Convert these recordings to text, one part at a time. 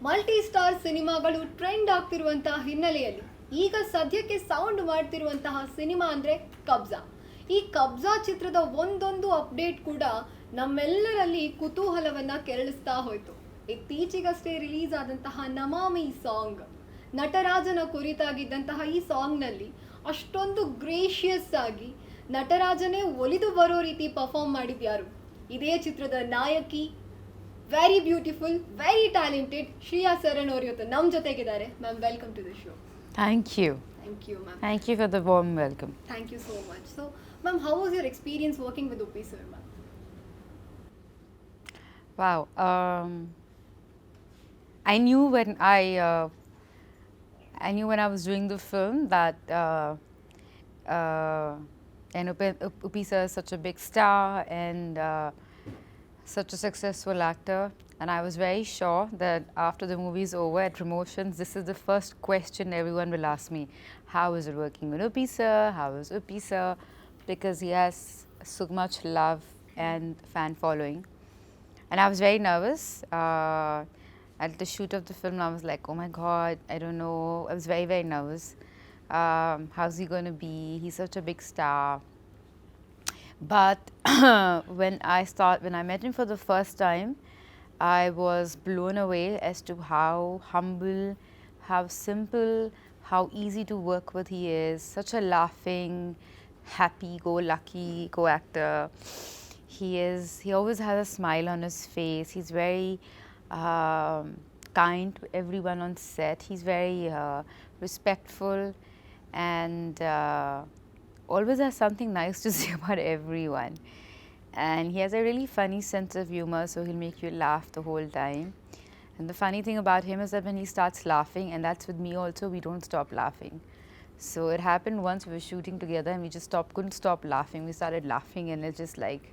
Multi star ಸಿನಿಮಾಗಳು trend ಆಗ್ತಿರುವಂತಹ ಹಿನ್ನೆಲೆಯಲ್ಲಿ ಈಗ ಸದ್ಯಕ್ಕೆ ಸೌಂಡ್ ಮಾಡ್ತಿರುವಂತಹ ಸಿನಿಮಾ ಅಂದ್ರೆ ಕಬ್ಜಾ. ಈ ಕಬ್ಜಾ ಚಿತ್ರದ ಒಂದೊಂದು ಅಪ್ಡೇಟ್ ಕೂಡ ನಮ್ಮೆಲ್ಲರಲ್ಲಿ ಕುತೂಹಲವನ್ನ ಕೆರಳಿಸ್ತಾ ಹೋಯ್ತು. ಇತ್ತೀಚೆಗಷ್ಟೇ ರಿಲೀಸ್ ಆದಂತಹ ನಮಾಮಿ ಸಾಂಗ್, ನಟರಾಜನ ಕುರಿತಾಗಿದ್ದಂತಹ ಈ ಸಾಂಗ್ನಲ್ಲಿ ಅಷ್ಟೊಂದು ಗ್ರೇಷಿಯಸ್ ಆಗಿ ನಟರಾಜನೇ ಒಲಿದು ಬರೋ ರೀತಿ ಪರ್ಫಾರ್ಮ್ ಮಾಡಿದ್ಯಾರು? ಇದೇ ಚಿತ್ರದ ನಾಯಕಿ, very beautiful, very talented Shriya Saran ಅವರು ಇವತ್ತು ನಮ್ಮ ಜೊತೆಗಿದ್ದಾರೆ. Ma'am, welcome to the show. Thank you. Thank you, ma'am. Thank you for the warm welcome. Thank you so much. So, ma'am, how was your experience working with Upi sir, ma'am? Wow. I knew when I knew when I was doing the film that and Upi sir is such a big star and such a successful actor, and I was very sure that after the movie is over at promotions, this is the first question everyone will ask me: how is it working with Upi sir? How is Upi sir? Because he has so much love and fan following, and I was very nervous. At the shoot of the film, I was like, oh my God, I don't know. I was very, very nervous. How's he going to be? He's such a big star. But when I met him for the first time, I was blown away as to how humble, how simple, how easy to work with he is. Such a laughing, happy-go-lucky co-actor. He always has a smile on his face. He's very kind to everyone on set. He's very respectful and always has something nice to say about everyone. And he has a really funny sense of humor, so he'll make you laugh the whole time. And the funny thing about him is that when he starts laughing, and that's with me also, we don't stop laughing. So it happened once we were shooting together and we just couldn't stop laughing. We started laughing and it's just like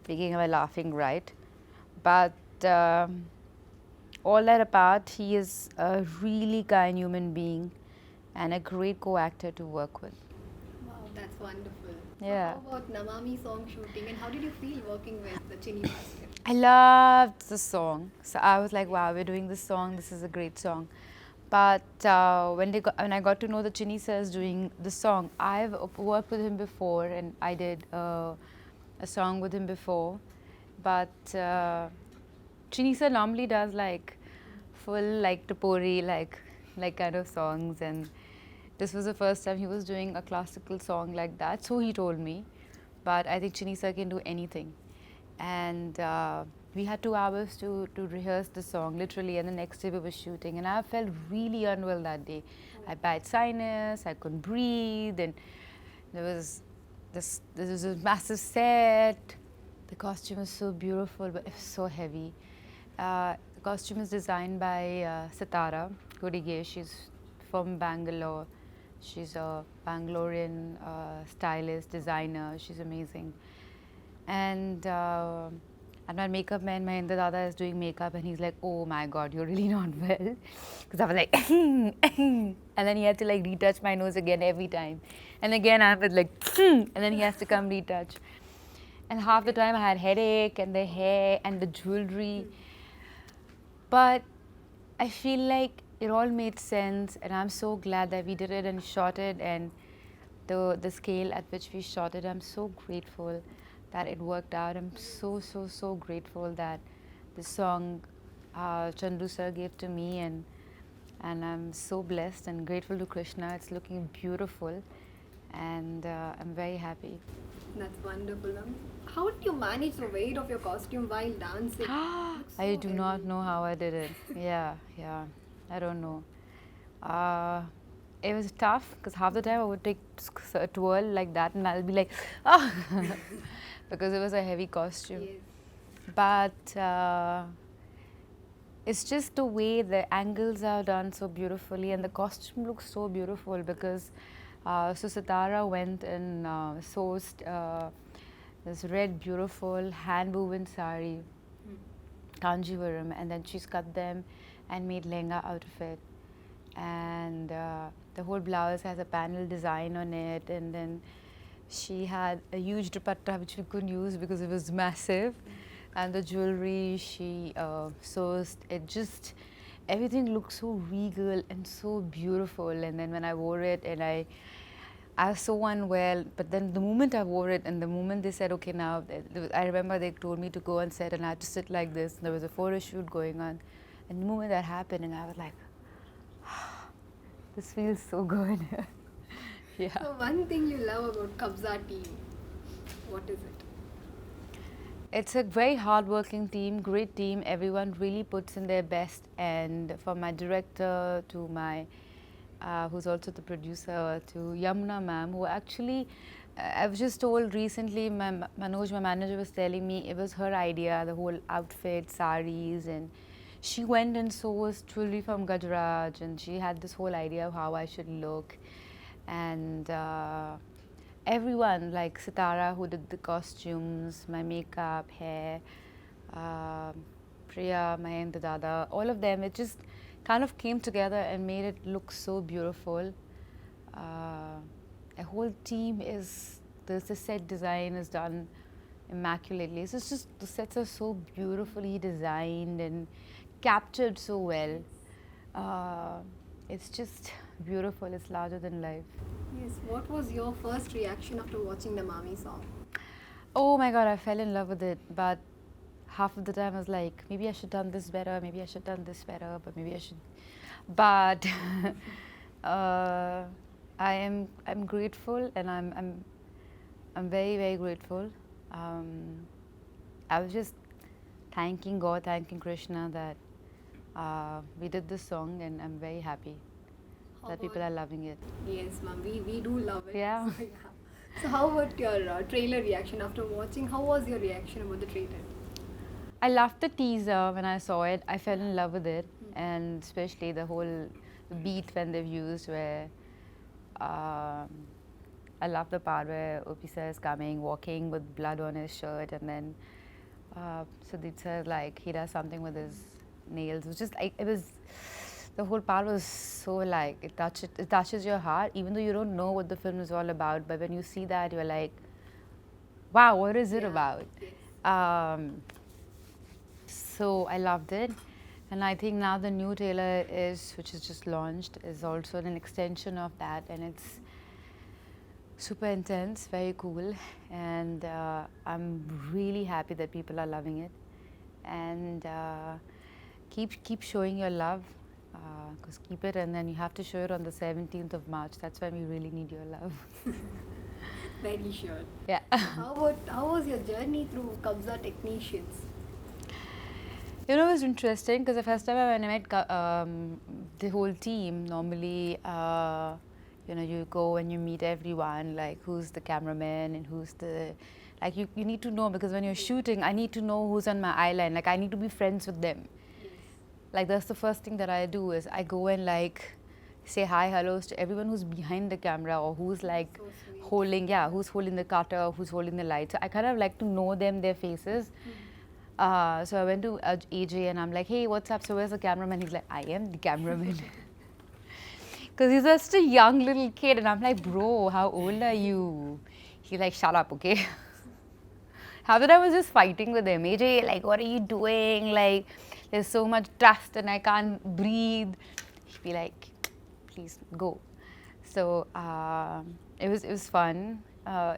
making our laughing right. But all that apart, he is a really kind human being and a great co-actor to work with. Wow, that's wonderful. Yeah. So how about Namami song shooting, and how did you feel working with the Chini master? I loved the song. So I was like, wow, we're doing this song. This is a great song. But when I got to know that Chini sir is doing the song, I've worked with him before and I did a song with him before. But Chini sir normally does like full like topori, like kind of songs, and this was the first time he was doing a classical song like that, so he told me. But I think Chini sir can do anything. And we had 2 hours to rehearse the song, literally, and the next day we were shooting. And I felt really unwell that day. I had sinus, I couldn't breathe, and there was a massive set. The costume was so beautiful, but it was so heavy. The costume is designed by Sitara Godige. She's from Bangalore. She's a Bangalorean stylist, designer. She's amazing. And my makeup man, Mahendra Dada, is doing makeup, and he's like, oh my God, you're really not well. Because I was like, and then he had to like retouch my nose again every time. And again I was like, and then he has to come retouch. And half the time I had headache, and the hair and the jewelry. But I feel like it all made sense, and I'm so glad that we did it and shot it, and the scale at which we shot it, I'm so grateful that it worked out. I'm so grateful that the song Chandu sir gave to me, and I'm so blessed and grateful to Krishna. It's looking beautiful, and I'm very happy. That's wonderful, ma'am. How did you manage the weight of your costume while dancing? I do not know how I did it. Yeah. I don't know. It was tough because half the time I would take a twirl like that and I'll be like, oh, because it was a heavy costume. Yes. But it's just the way the angles are done so beautifully, and the costume looks so beautiful because Sitara went and sourced this red, beautiful hand-woven sari, Kanjivaram, and then she's cut them and made lehenga out of it. And the whole blouse has a panel design on it, and then she had a huge dupatta which we couldn't use because it was massive. And the jewelry she sourced, it just everything looked so regal and so beautiful. And then when I wore it, and I was so unwell, but then the moment I wore it and the moment they said, okay, now, I remember they told me to go on set and I had to sit like this. And there was a photo shoot going on. And the moment that happened, and I was like, this feels so good. Yeah. So one thing you love about Kabzaa team, what is it? It's a very hard-working team, great team. Everyone really puts in their best. And from my director to my who's also the producer, to Yamuna ma'am, who actually, I was just told recently, Manoj, my manager, was telling me it was her idea, the whole outfit, saris, and she went and sourced jewelry from Gujarat, and she had this whole idea of how I should look. And everyone, like Sitara, who did the costumes, my makeup, hair, Priya, my Dada, all of them, it just kind of came together and made it look so beautiful. A whole team is, the set design is done immaculately. So it's just, the sets are so beautifully designed and captured so well. It's just beautiful, it's larger than life. Yes, what was your first reaction after watching the Mami song? Oh my god, I fell in love with it, but half of the time I was like, maybe I should have done this better, maybe I should have done this better, but maybe I should. But I'm grateful, and I'm very, very grateful. I was just thanking God, thanking Krishna that we did this song, and I'm very happy that people are loving it. Yes, ma'am, we do love it. Yeah. So, so how about your trailer reaction after watching? How was your reaction about the trailer? I loved the teaser when I saw it. I fell in love with it, and especially the whole beat when they've used where I love the part where Opisa is coming, walking with blood on his shirt, and then Sudeep sir, like, he does something with his nails. It was just like, it was, the whole part was so like, it touches your heart, even though you don't know what the film is all about, but when you see that, you're like, wow, what is it about? So I loved it, and I think now the new trailer is, which is just launched, is also an extension of that, and it's super intense, very cool, and I'm really happy that people are loving it, and keep showing your love, because keep it, and then you have to show it on the 17th of March. That's when we really need your love. Very sure. Yeah. How was your journey through Kabzaa technicians? You know, it was interesting because the first time when I met the whole team, normally, you know, you go and you meet everyone, like who's the cameraman and who's the, like you need to know, because when you're shooting, I need to know who's on my eye line. Like, I need to be friends with them. Yes. Like, that's the first thing that I do, is I go and like say hi, hellos to everyone who's behind the camera, or who's like So holding, who's holding the cutter, who's holding the light. So I kind of like to know them, their faces. So I went to AJ and I'm like, hey, what's up? So where's the cameraman? He's like, I am the cameraman. Because he's just a young little kid. And I'm like, bro, how old are you? He's like, shut up, okay? How that I was just fighting with him. AJ, like, what are you doing? Like, there's so much dust and I can't breathe. He'd be like, please go. So it was fun.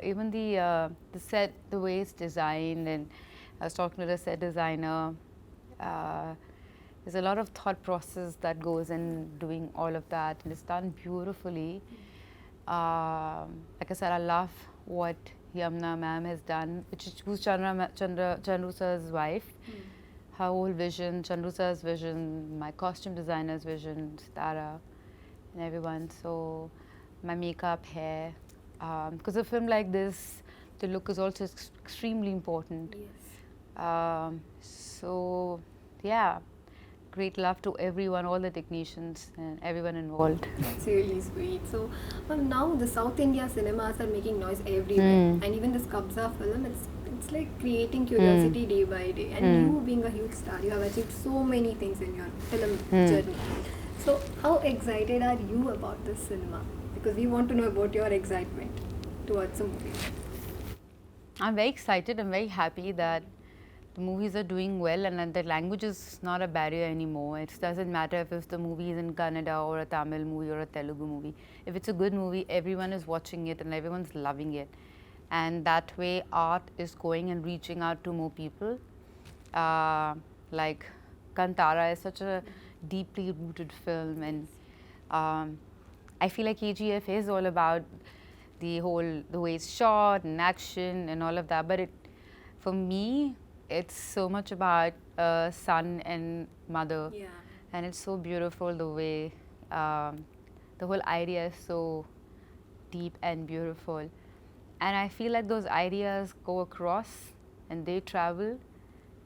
Even the set, the way it's designed, and I was talking to the set designer. There's a lot of thought process that goes in doing all of that, and it's done beautifully. Like I said, I love what Yamuna ma'am has done, who's Chandru sir's wife. Her whole vision, Chandru sir's vision, my costume designer's vision, Tara, and everyone. So my makeup, hair, because a film like this, the look is also extremely important. Yes. So yeah, great love to everyone, all the technicians and everyone involved. That's really sweet. So now the South India cinemas are making noise everywhere, and even this Kabzaa film, it's like creating curiosity day by day. And you being a huge star, you have achieved so many things in your film journey. So how excited are you about this cinema? Because we want to know about your excitement towards the movie. I'm very excited. I'm very happy that the movies are doing well, and that the language is not a barrier anymore. It doesn't matter if the movie is in Kannada or a Tamil movie or a Telugu movie. If it's a good movie, everyone is watching it and everyone's loving it. And that way, art is going and reaching out to more people. Like Kantara is such a deeply rooted film, and I feel like KGF is all about the way it's shot and action and all of that. But for me, it's so much about son and mother, and it's so beautiful the way the whole idea is so deep and beautiful. And I feel like those ideas go across and they travel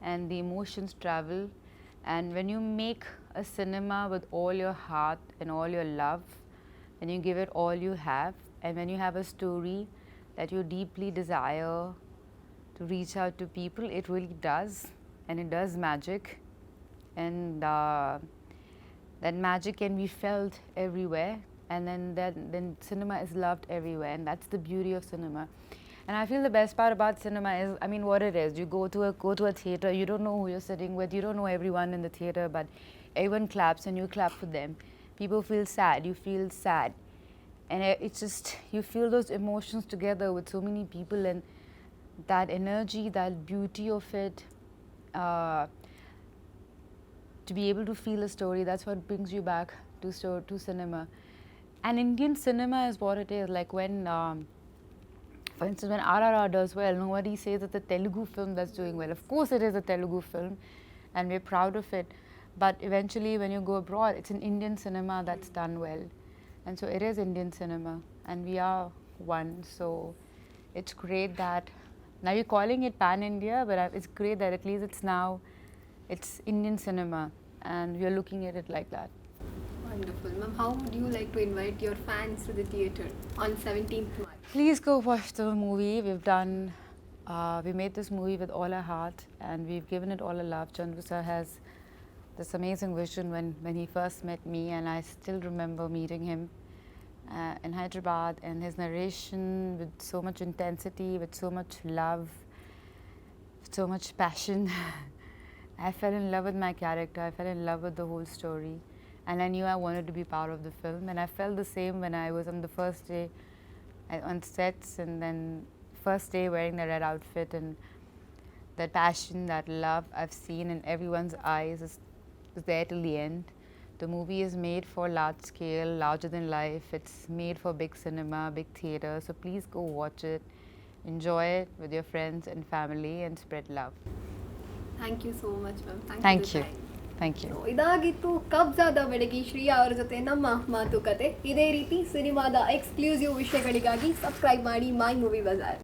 and the emotions travel. And when you make a cinema with all your heart and all your love, and you give it all you have, and when you have a story that you deeply desire to reach out to people, it really does, and it does magic. And that magic can be felt everywhere, and then cinema is loved everywhere, and that's the beauty of cinema. And I feel the best part about cinema is, I mean, what it is. You go to a theater, you don't know who you're sitting with, you don't know everyone in the theater, but everyone claps and you clap for them. People feel sad, you feel sad. And it's just, you feel those emotions together with so many people, and that energy, that beauty of it, to be able to feel a story, that's what brings you back to cinema. And Indian cinema is what it is. Like when, for instance, when RRR does well, nobody says it's a Telugu film that's doing well. Of course it is a Telugu film, and we're proud of it. But eventually when you go abroad, it's an Indian cinema that's done well. And so it is Indian cinema, and we are one. So it's great that, now you're calling it pan-India, but it's great that at least it's Indian cinema, and we're looking at it like that. Wonderful. Ma'am, how would you like to invite your fans to the theatre on 17th March? Please go watch the movie. We made this movie with all our heart, and we've given it all our love. Chandru sir has this amazing vision when he first met me, and I still remember meeting him in Hyderabad, and his narration with so much intensity, with so much love, with so much passion. I fell in love with my character. I fell in love with the whole story, and I knew I wanted to be part of the film. And I felt the same when I was on the first day on sets, and then first day wearing the red outfit, and that passion, that love I've seen in everyone's eyes is there till the end. The movie is made for large scale, larger than life. It's made for big cinema, big theatre. So please go watch it, enjoy it with your friends and family, and spread love. Thank you so much, ma'am. Thank you. Thank you. ಇದಾಗಿತ್ತು ಕಬ್ಜಾದ ಬೆಡಗಿ ಶ್ರೀಯಾ ಅವರ ಜೊತೆ ನಮ್ಮ ಮಾತುಕತೆ. ಇದೇ ರೀತಿ ಸಿನಿಮಾದ exclusive ವಿಷಯಗಳಿಗಾಗಿ subscribe ಮಾಡಿ ಮೈ movie Bazaar.